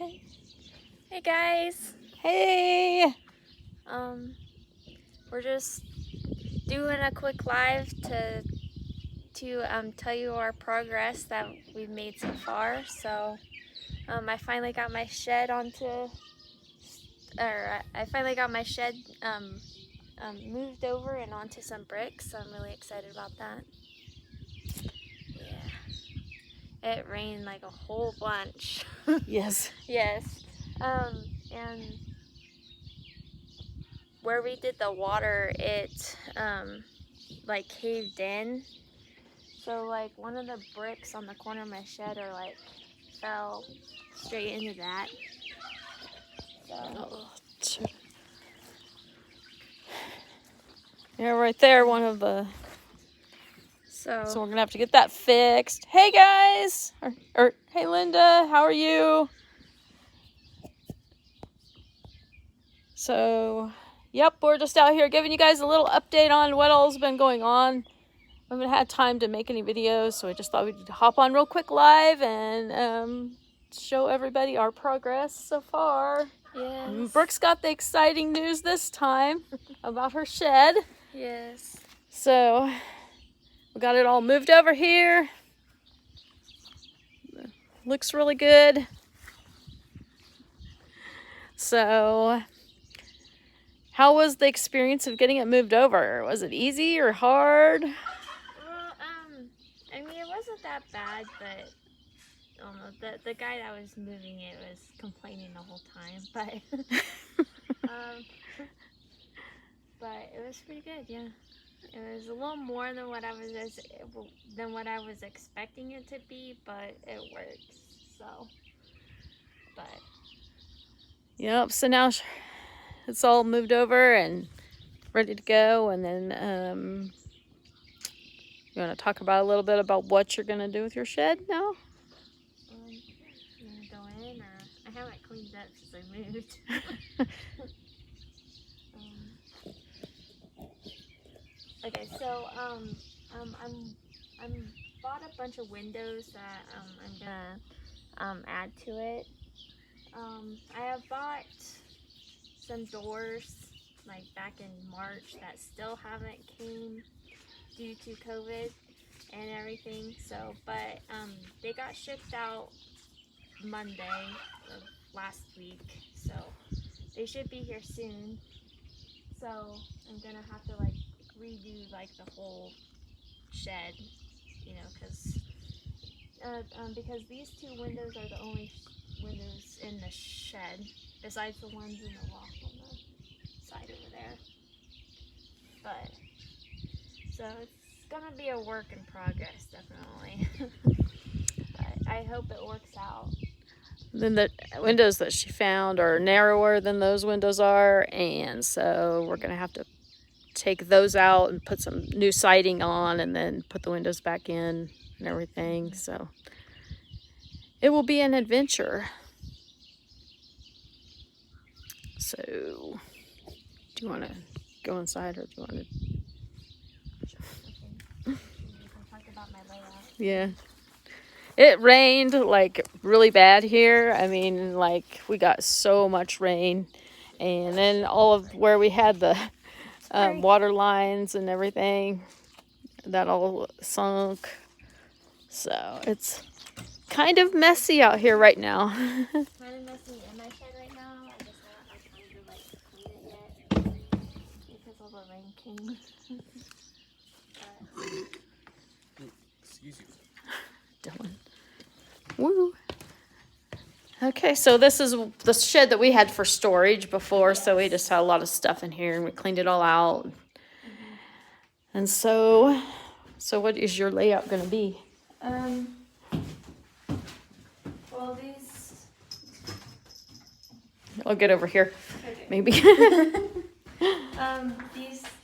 Okay. Hey guys. Hey. We're just doing a quick live to tell you our progress that we've made so far. So, I finally got my shed moved over and onto some bricks. So I'm really excited about that. Yeah. It rained like a whole bunch. Yes. Yes. And where we did the water, it like caved in. So like one of the bricks on the corner of my shed fell straight into that. So. Yeah, right there, one of the. So we're gonna have to get that fixed. Hey guys, or hey Linda, how are you? So, yep, we're just out here giving you guys a little update on what all's been going on. I haven't had time to make any videos, so I just thought we'd hop on real quick live and show everybody our progress so far. yes. Brooke's got the exciting news this time about her shed. Yes. So we got it all moved over here. Looks really good. So how was the experience of getting it moved over? Was it easy or hard? Well, I mean, it wasn't that bad, but I don't know, the guy that was moving it was complaining the whole time, but but it was pretty good, yeah. It was a little more than what I was expecting it to be, but it works. So, but Yep. So now it's all moved over and ready to go. And then you want to talk about a little bit about what you're gonna do with your shed now? you wanna go in, or I haven't cleaned up since I moved. Okay, so I'm bought a bunch of windows that I'm gonna add to it. I have bought some doors like back in March that still haven't came due to COVID and everything. So, but they got shipped out Monday of last week, so they should be here soon. So I'm gonna have to like redo like the whole shed, you know, because these two windows are the only windows in the shed besides the ones in the loft on the side over there. But so it's gonna be a work in progress, definitely. But I hope it works out. Then the windows that she found are narrower than those windows are, and so we're gonna have to take those out and put some new siding on and then put the windows back in and everything. So it will be an adventure. So do you want to go inside, or do you want to? Talk about my layout. Yeah. It rained like really bad here. I mean, like we got so much rain, and then all of where we had the water lines and everything, that all sunk. So it's kind of messy out here right now. Kind of messy in my shed right now. I just haven't had time to like clean it yet because all the rain came. Excuse you. Dylan. Woo. Okay, so this is the shed that we had for storage before, so we just had a lot of stuff in here and we cleaned it all out. Mm-hmm. And so what is your layout going to be? Well, these. I'll get over here, Okay. maybe. These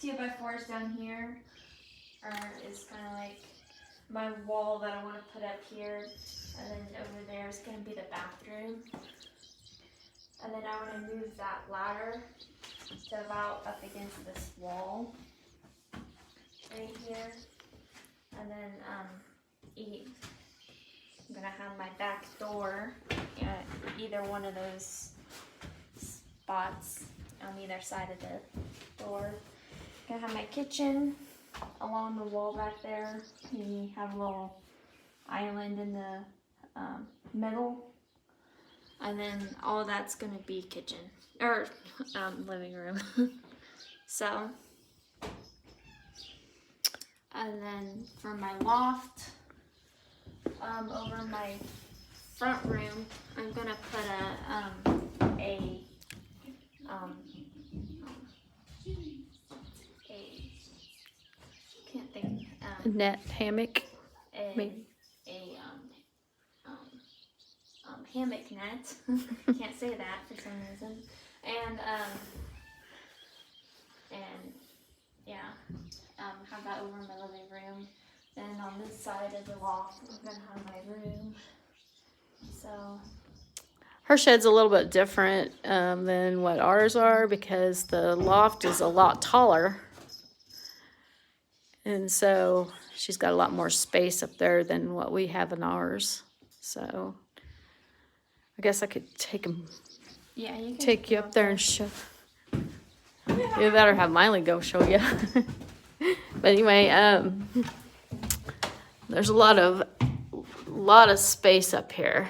2x4s down here is kind of like my wall that I want to put up here, and then over there is going to be the bathroom, and then I want to move that ladder to about up against this wall right here, and then I'm gonna have my back door either one of those spots on either side of the door. Gonna have my kitchen along the wall back there. You have a little island in the middle, and then all of that's gonna be kitchen or living room. So, and then for my loft, over in my front room, I'm gonna put a can't think Net hammock. Maybe. a hammock net. Can't say that for some reason. And yeah, have that over in my living room. Then on this side of the loft, I'm gonna have my room. So Her shed's a little bit different than what ours are because the loft is a lot taller. And so she's got a lot more space up there than what we have in ours. So I guess I could take yeah, you can take you up there and show. You better have Miley go show you. But anyway, there's a lot of space up here.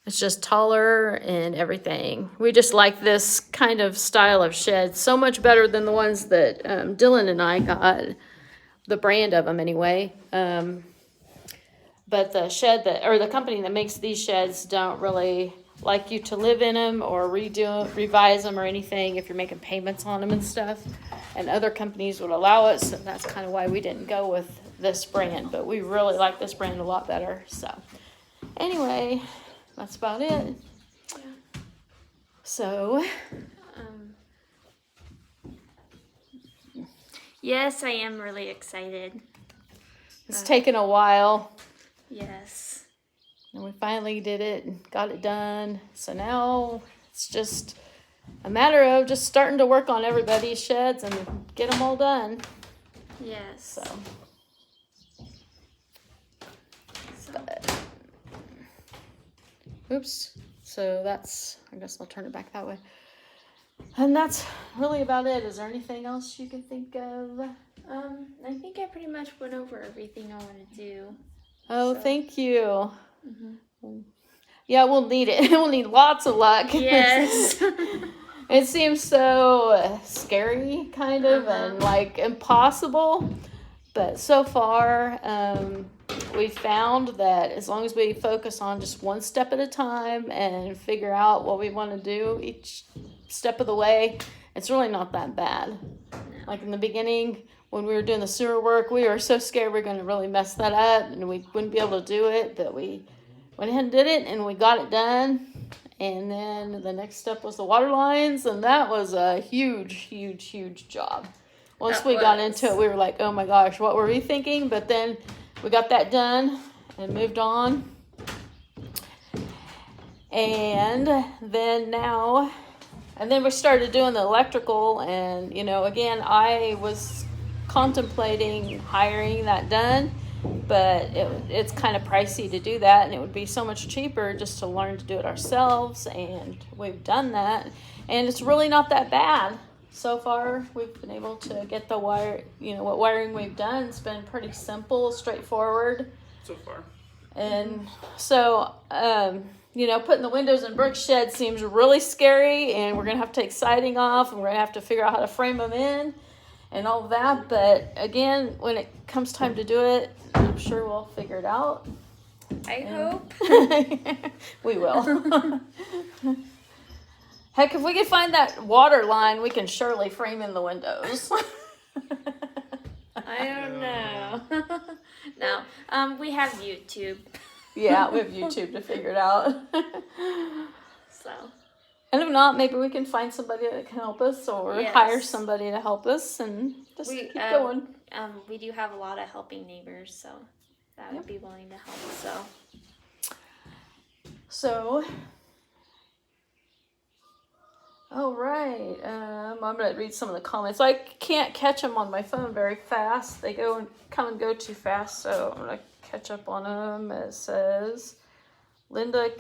It's just taller and everything. We just like this kind of style of shed so much better than the ones that Dylan and I got, the brand of them anyway. But the shed or the company that makes these sheds don't really like you to live in them or revise them or anything if you're making payments on them and stuff. And other companies would allow it, so that's kind of why we didn't go with this brand. But we really like this brand a lot better. So anyway, that's about it. Yeah. So, yes, I am really excited. it's taken a while. Yes. And we finally did it and got it done. So now it's just a matter of just starting to work on everybody's sheds and get them all done. Yes. So. Oops. So that's, I guess I'll turn it back that way. And that's really about it. Is there anything else you can think of? I think I pretty much went over everything I want to do. Oh, So. thank you. Mm-hmm. Yeah, we'll need it. We'll need lots of luck. Yes. It seems so scary, kind of, and like impossible. But so far, we found that as long as we focus on just one step at a time and figure out what we want to do each step of the way, it's really not that bad. Like in the beginning, when we were doing the sewer work, we were so scared we were going to really mess that up and we wouldn't be able to do it. But we went ahead and did it, and we got it done. And then the next step was the water lines, and that was a huge, huge, huge job. Once we got into it, we were like, oh my gosh, what were we thinking? But then we got that done and moved on. And then we started doing the electrical, and, you know, again, I was contemplating hiring that done, but it's kind of pricey to do that, and it would be so much cheaper just to learn to do it ourselves, and we've done that, and it's really not that bad. So far, we've been able to get the wire, you know, what wiring we've done. It's been pretty simple, straightforward. So far. And so, you know, putting the windows in brick shed seems really scary, and we're going to have to take siding off, and we're going to have to figure out how to frame them in and all that. But again, when it comes time to do it, I'm sure we'll figure it out. I hope. We will. Heck, if we can find that water line, we can surely frame in the windows. I don't know. No, we have YouTube. Yeah, we have YouTube to figure it out. So. And if not, maybe we can find somebody that can help us, or hire somebody to help us, and just keep going. We do have a lot of helping neighbors, so that would be willing to help. So, all right. I'm going to read some of the comments. I can't catch them on my phone very fast. They come and go too fast, so I'm going to catch up on them. It says, Linda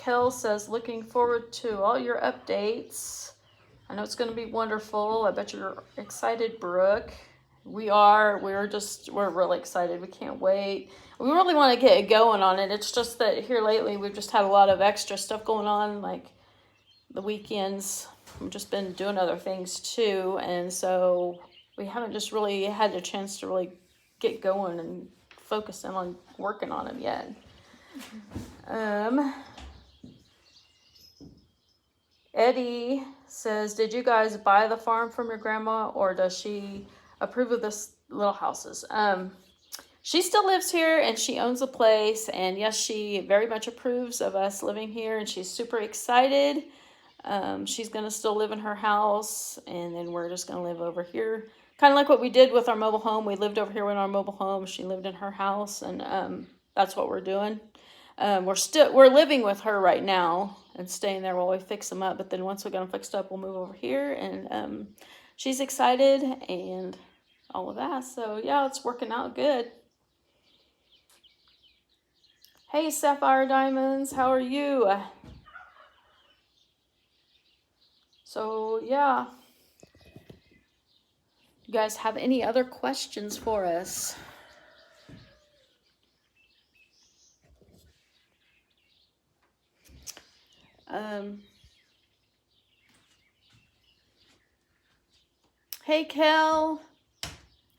Kel says, looking forward to all your updates. I know it's going to be wonderful. I bet you're excited, Brooke. We are. We're really excited. We can't wait. We really want to get going on it. It's just that here lately we've just had a lot of extra stuff going on, like the weekends. We've just been doing other things too, and so we haven't just really had a chance to really get going and focus in on working on them yet. Eddie says, did you guys buy the farm from your grandma, or does she approve of this little houses? She still lives here and she owns the place, and yes, she very much approves of us living here, and she's super excited. She's gonna still live in her house, and then we're just gonna live over here, kind of like what we did with our mobile home. We lived over here in our mobile home. She lived in her house, and that's what we're doing. We're living with her right now and staying there while we fix them up. But then once we get them fixed up, we'll move over here, and she's excited and all of that. So yeah, it's working out good. Hey, Sapphire Diamonds, how are you? So yeah, you guys have any other questions for us? Hey, Kel.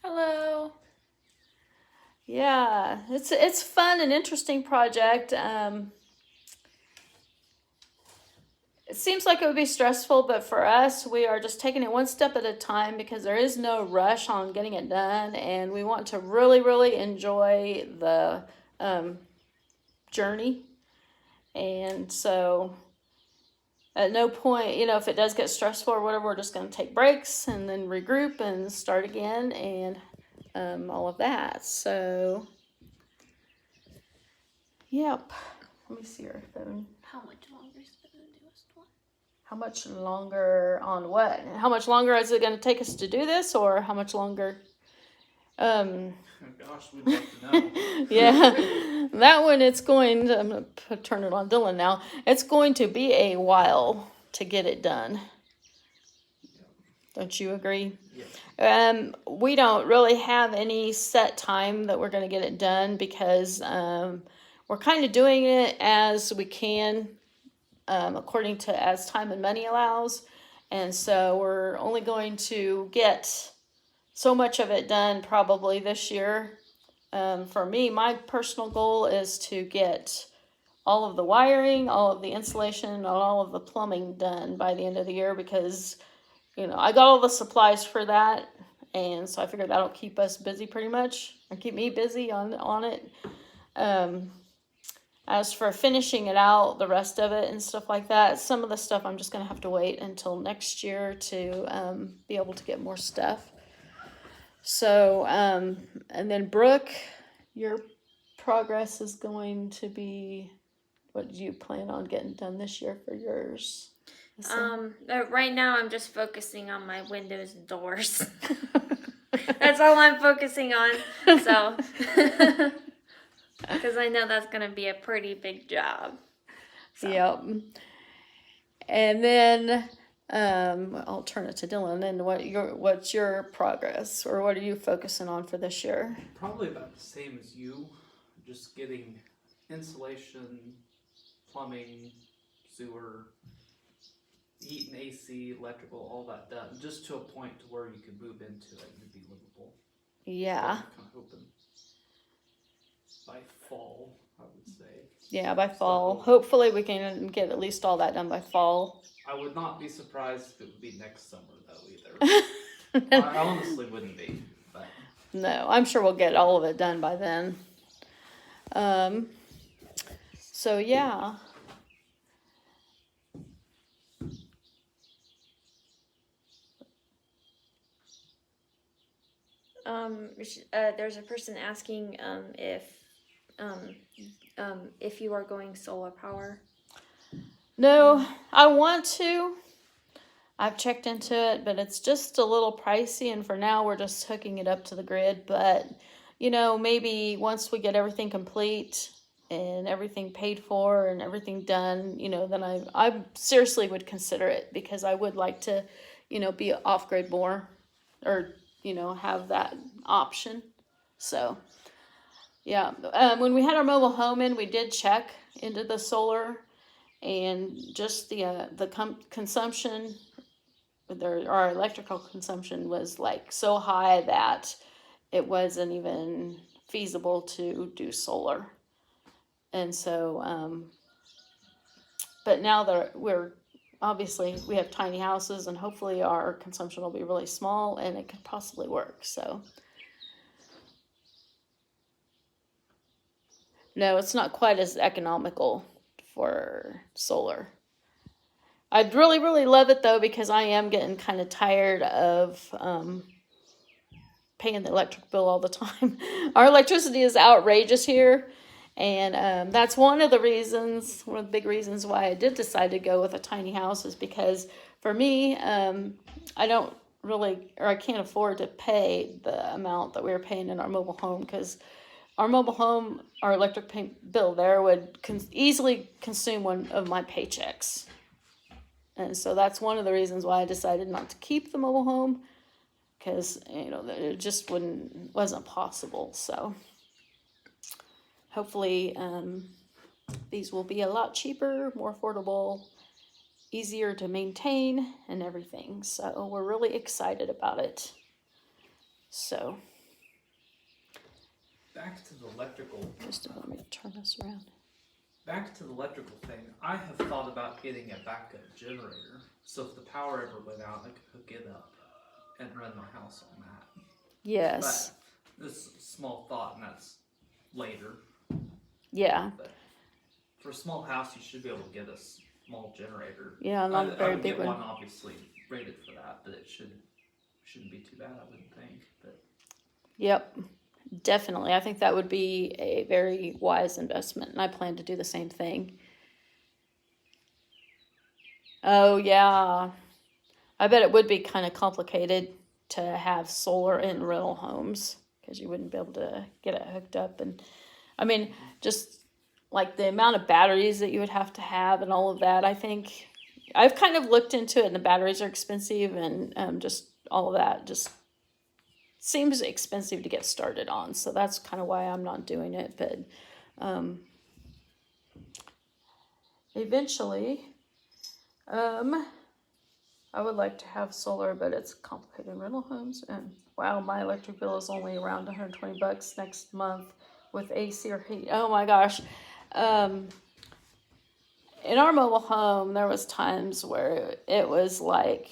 Hello. Yeah, it's fun and interesting project. It seems like it would be stressful, but for us, we are just taking it one step at a time because there is no rush on getting it done, and we want to really, really enjoy the journey. And so at no point, if it does get stressful or whatever, we're just going to take breaks and then regroup and start again, and all of that. So, yep. Let me see your phone. How much longer is it going to do us one? How much longer on what? How much longer is it going to take us to do this, or how much longer? Oh gosh, we'd like to know. Yeah, that one, I'm going to turn it on Dylan now. It's going to be a while to get it done. Don't you agree? Yeah. We don't really have any set time that we're going to get it done because we're kind of doing it as we can, according to as time and money allows. And so we're only going to get so much of it done probably this year. For me, my personal goal is to get all of the wiring, all of the insulation, and all of the plumbing done by the end of the year because, I got all the supplies for that. And so I figured that'll keep us busy pretty much and keep me busy on it. As for finishing it out, the rest of it and stuff like that, some of the stuff I'm just going to have to wait until next year to be able to get more stuff. So, and then Brooke, your progress is going to be, what do you plan on getting done this year for yours? Right now I'm just focusing on my windows and doors. That's all I'm focusing on. So, because I know that's going to be a pretty big job. So. Yep. And then I'll turn it to Dylan. Then what's your progress, or what are you focusing on for this year? Probably about the same as you. Just getting insulation, plumbing, sewer, heat and AC, electrical, all that done, just to a point to where you could move into it and it'd be livable. Yeah. So I'm kind of hoping by fall, I would say. Yeah, by fall. So, hopefully we can get at least all that done by fall. I would not be surprised if it would be next summer, though, either. I honestly wouldn't be. But. No, I'm sure we'll get all of it done by then. So, yeah. There's a person asking if you are going solar power. No, I want to. I've checked into it, but it's just a little pricey, and for now we're just hooking it up to the grid. But, maybe once we get everything complete, and everything paid for and everything done, then I seriously would consider it, because I would like to, be off grid more, or, have that option. So, yeah. When we had our mobile home in, we did check into the solar, and just the consumption, our electrical consumption was like so high that it wasn't even feasible to do solar. And so, but now that we have tiny houses, and hopefully our consumption will be really small, and it could possibly work. So, no, it's not quite as economical for solar. I'd really, really love it though, because I am getting kind of tired of paying the electric bill all the time. Our electricity is outrageous here. And that's one of the big reasons why I did decide to go with a tiny house, is because for me, I don't really, or I can't afford to pay the amount that we were paying in our mobile home, because our mobile home, our electric bill there would easily consume one of my paychecks. And so that's one of the reasons why I decided not to keep the mobile home, because, it just wasn't possible. So hopefully these will be a lot cheaper, more affordable, easier to maintain, and everything. So we're really excited about it. So back to the electrical. Just let me turn this around. Back to the electrical thing, I have thought about getting a backup generator, so if the power ever went out, I could hook it up and run my house on that. Yes. But this is a small thought, and that's later. Yeah. But for a small house, you should be able to get a small generator. Yeah, not a very big one. one. Obviously rated for that, but it shouldn't be too bad, I wouldn't think. But yep. Definitely. I think that would be a very wise investment, and I plan to do the same thing. Oh, yeah. I bet it would be kind of complicated to have solar in rental homes, because you wouldn't be able to get it hooked up. And I mean, just like the amount of batteries that you would have to have and all of that, I think I've kind of looked into it, and the batteries are expensive, and just all of that just seems expensive to get started on. So that's kind of why I'm not doing it. But eventually, I would like to have solar, but it's complicated in rental homes. And wow, my electric bill is only around $120 next month with AC or heat. Oh my gosh. In our mobile home, there was times where it was like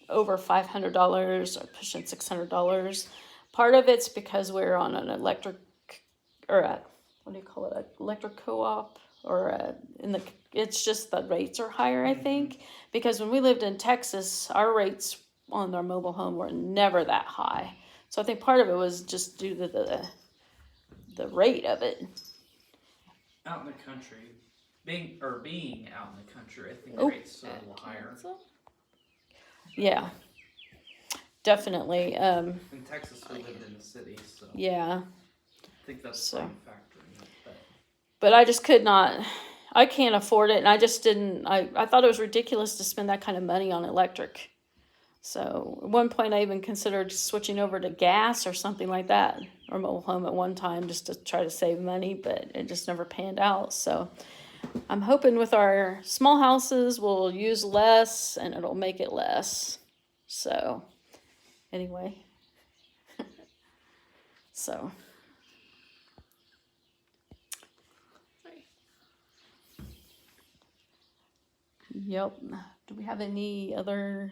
over $500 or pushing $600. Part of it's because we're on an electric, or what do you call it, electric co-op, or it's just the rates are higher, I think, because when we lived in Texas, our rates on our mobile home were never that high. So I think part of it was just due to the rate of it. Out in the country, being out in the country, I think the rates are a little higher. Yeah, definitely. In Texas, we lived in the city, so yeah. I think that's a factor in it. But I just could not. I can't afford it, and I just didn't. I thought it was ridiculous to spend that kind of money on electric. So at one point, I even considered switching over to gas or something like that, or mobile home at one time, just to try to save money, but it just never panned out. So I'm hoping with our small houses, we'll use less, and it'll make it less. So anyway, so. Yep. Do we have any other?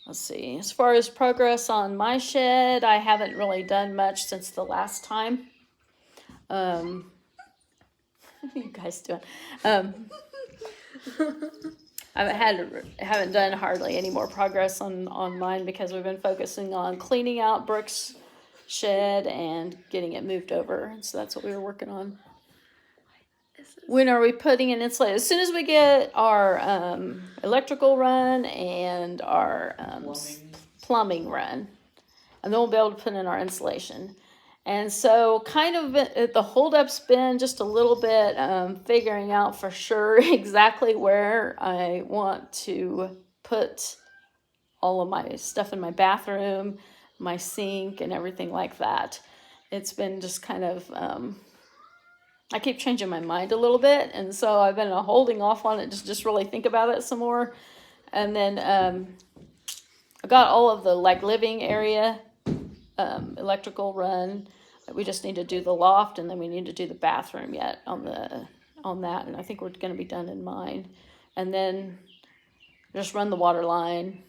Let's see. As far as progress on my shed, I haven't really done much since the last time. What are you guys doing? I haven't done hardly any more progress on mine, because we've been focusing on cleaning out Brooke's shed and getting it moved over. So that's what we were working on. When are we putting in insulation? As soon as we get our electrical run and our plumbing run, and then we'll be able to put in our insulation. And so kind of the holdup's been just a little bit figuring out for sure exactly where I want to put all of my stuff in my bathroom, my sink, and everything like that. It's been just kind of, I keep changing my mind a little bit, and so I've been holding off on it, just really think about it some more. And then I got all of the like living area electrical run. We just need to do the loft, and then we need to do the bathroom yet on that, and I think we're going to be done in mine. And then just run the water line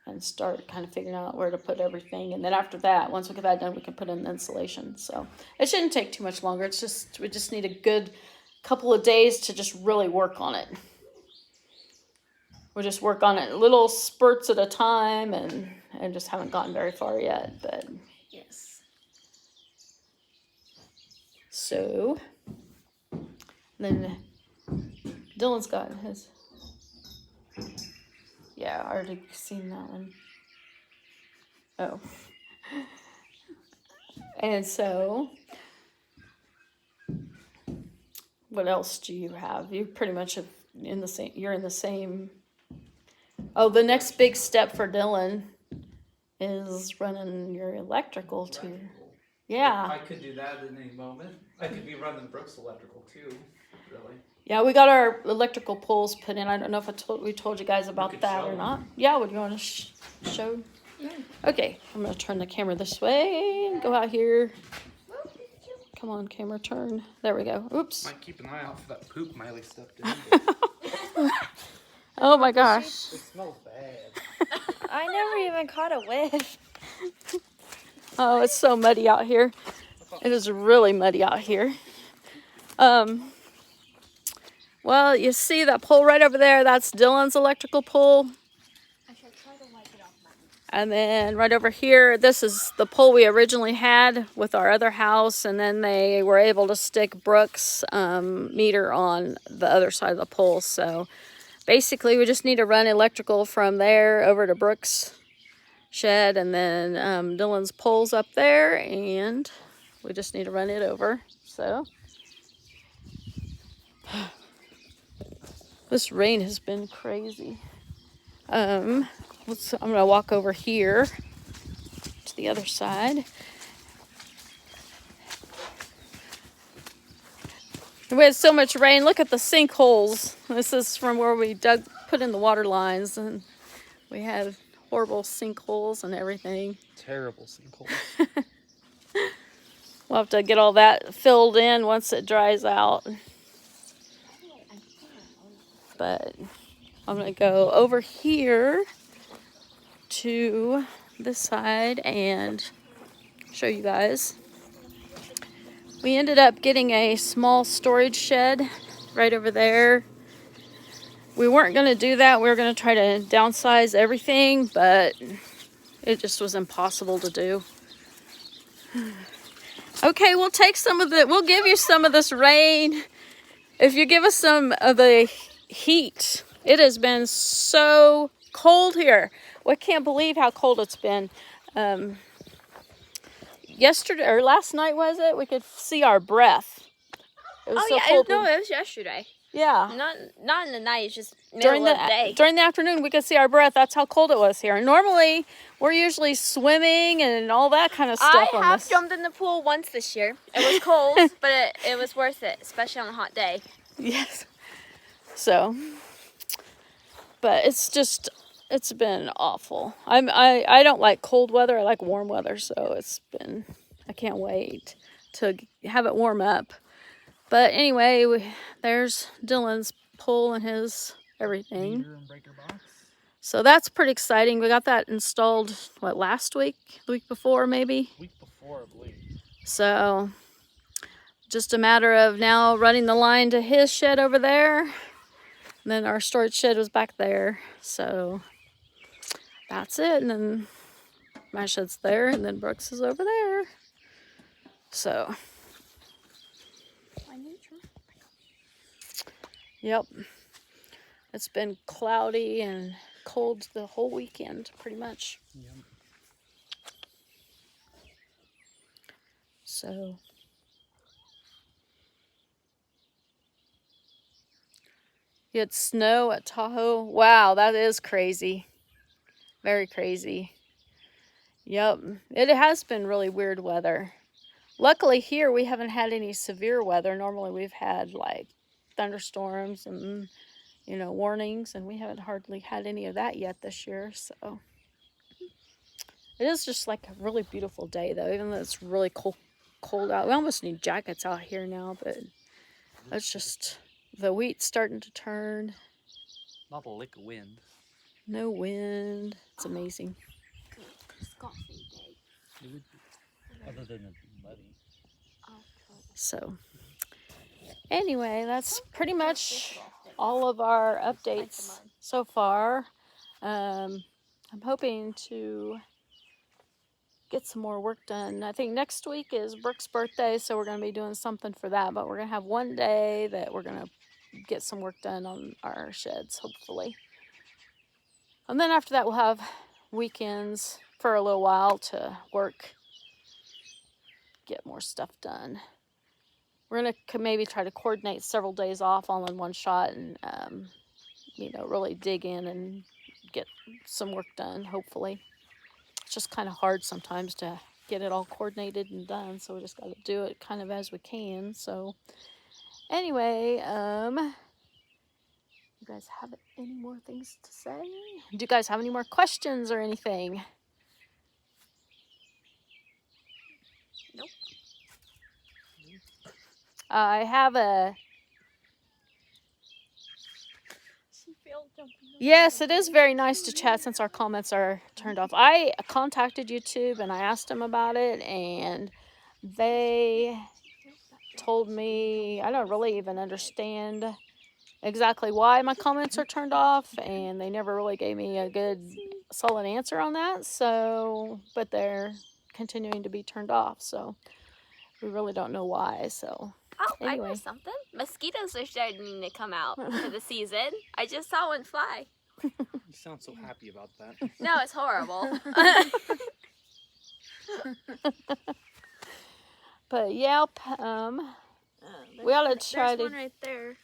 and start kind of figuring out where to put everything. And then after that, once we get that done, we can put in the insulation. So it shouldn't take too much longer. It's just, we just need a good couple of days to just really work on it. We'll just work on it little spurts at a time, and just haven't gotten very far yet, but Yes. so then Dylan's got his, yeah, I already seen that one. Oh. And so what else do you have? You pretty much have you're in the same. Oh, the next big step for Dylan is running your electrical too. Yeah. I could do that at any moment. I could be running Brooks Electrical too, really. Yeah, we got our electrical poles put in. I don't know if we told you guys about that or not. Yeah, would you want to show? Yeah. Okay, I'm going to turn the camera this way and go out here. Come on, camera, turn. There we go. Oops. Might keep an eye out for that poop Miley stepped in. Oh my gosh. It smells bad. I never even caught a whiff. Oh, it's so muddy out here. It is really muddy out here. Well, you see that pole right over there? That's Dylan's electrical pole. I should try to wipe it off mine. And then right over here, this is the pole we originally had with our other house. And then they were able to stick Brooks' meter on the other side of the pole. So basically, we just need to run electrical from there over to Brooks' shed, and then Dylan's pole's up there, and we just need to run it over. So this rain has been crazy. I'm gonna walk over here to the other side. We had so much rain. Look at the sinkholes. This is from where we put in the water lines, and we had horrible sinkholes and everything. Terrible sinkholes. We'll have to get all that filled in once it dries out. But I'm going to go over here to this side and show you guys. We ended up getting a small storage shed right over there. We weren't going to do that. We were going to try to downsize everything, but it just was impossible to do. Okay, we'll give you some of this rain if you give us some of the heat. It has been so cold here. We can't believe how cold it's been. Yesterday or last night, was it? We could see our breath. It was so cold. No, it was yesterday. Yeah. Not in the night. It's just middle of the day. During the afternoon, we could see our breath. That's how cold it was here. And normally, we're usually swimming and all that kind of stuff. I have jumped in the pool once this year. It was cold, but it was worth it, especially on a hot day. Yes. So, but it's been awful. I don't like cold weather. I like warm weather. So I can't wait to have it warm up. But anyway, there's Dylan's pole and his everything. Meter and breaker box. So that's pretty exciting. We got that installed, last week? The week before, maybe? Week before, I believe. So just a matter of now running the line to his shed over there. And then our storage shed was back there. So that's it. And then my shed's there, and then Brooks is over there. So yep. It's been cloudy and cold the whole weekend, pretty much. Yep. So you had snow at Tahoe. Wow, that is crazy. Very crazy. Yep, it has been really weird weather. Luckily here we haven't had any severe weather. Normally we've had like thunderstorms and warnings, and we haven't hardly had any of that yet this year. So it is just like a really beautiful day though, even though it's really cold out. We almost need jackets out here now, but it's just the wheat's starting to turn. Not a lick of wind. No wind. It's amazing. It would be, other than it being muddy. So anyway, that's pretty much all of our updates so far. I'm hoping to get some more work done. I think next week is Brooke's birthday, so we're going to be doing something for that, but we're going to have one day that we're going to get some work done on our sheds, hopefully. And then after that, we'll have weekends for a little while to work, get more stuff done. We're going to maybe try to coordinate several days off all in one shot and, really dig in and get some work done, hopefully. It's just kind of hard sometimes to get it all coordinated and done, so we just got to do it kind of as we can. So anyway, you guys have any more things to say? Do you guys have any more questions or anything? Nope. I have a... Yes, it is very nice to chat since our comments are turned off. I contacted YouTube and I asked them about it, and they told me I don't really even understand exactly why my comments are turned off, and they never really gave me a good solid answer on that. So, but they're continuing to be turned off, so we really don't know why. So Oh, anyway. I know something. Mosquitoes are starting to come out for the season. I just saw one fly. You sound so happy about that. No, it's horrible. But yeah, we ought to try There's to. one right there.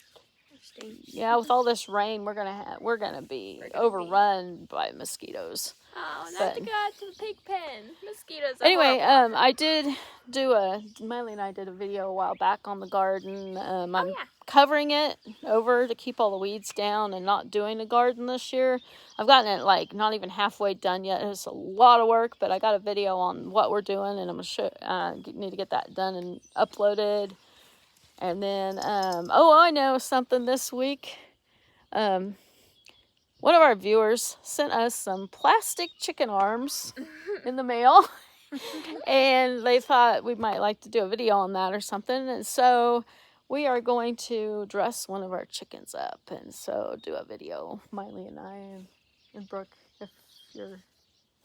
Yeah, with all this rain, we're gonna be overrun by mosquitoes. Oh, not But to go out to the pig pen. Mosquitoes are anyway, horrible. I did do Miley and I did a video a while back on the garden. I'm yeah. covering it over to keep all the weeds down and not doing a garden this year. I've gotten it like not even halfway done yet. It's a lot of work, but I got a video on what we're doing, and I'm gonna show. Need to get that done and uploaded. And then, I know something this week. One of our viewers sent us some plastic chicken arms in the mail, and they thought we might like to do a video on that or something. And so we are going to dress one of our chickens up, and so do a video, Miley and I and Brooke, if you're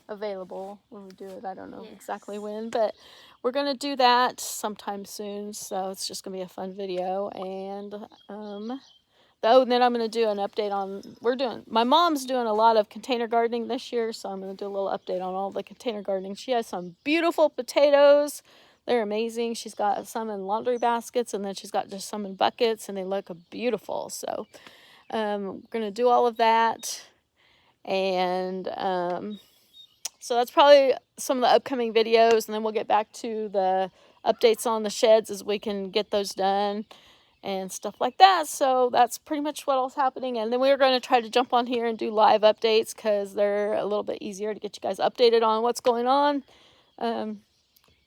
available when we do it. I don't know exactly when, but we're gonna do that sometime soon, so it's just gonna be a fun video. And then I'm gonna do an update on my mom's doing a lot of container gardening this year, so I'm gonna do a little update on all the container gardening. She has some beautiful potatoes. They're amazing. She's got some in laundry baskets, and then she's got just some in buckets, and they look beautiful. So we're gonna do all of that. And so that's probably some of the upcoming videos, and then we'll get back to the updates on the sheds as we can get those done and stuff like that. So that's pretty much what all's happening. And then we're going to try to jump on here and do live updates because they're a little bit easier to get you guys updated on what's going on.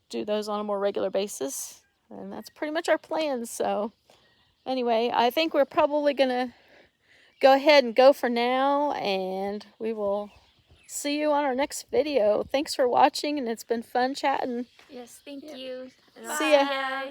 Do those on a more regular basis. And that's pretty much our plans. So anyway, I think we're probably going to go ahead and go for now, and we will see you on our next video. Thanks for watching, and it's been fun chatting. Yes, thank you. See ya. Bye.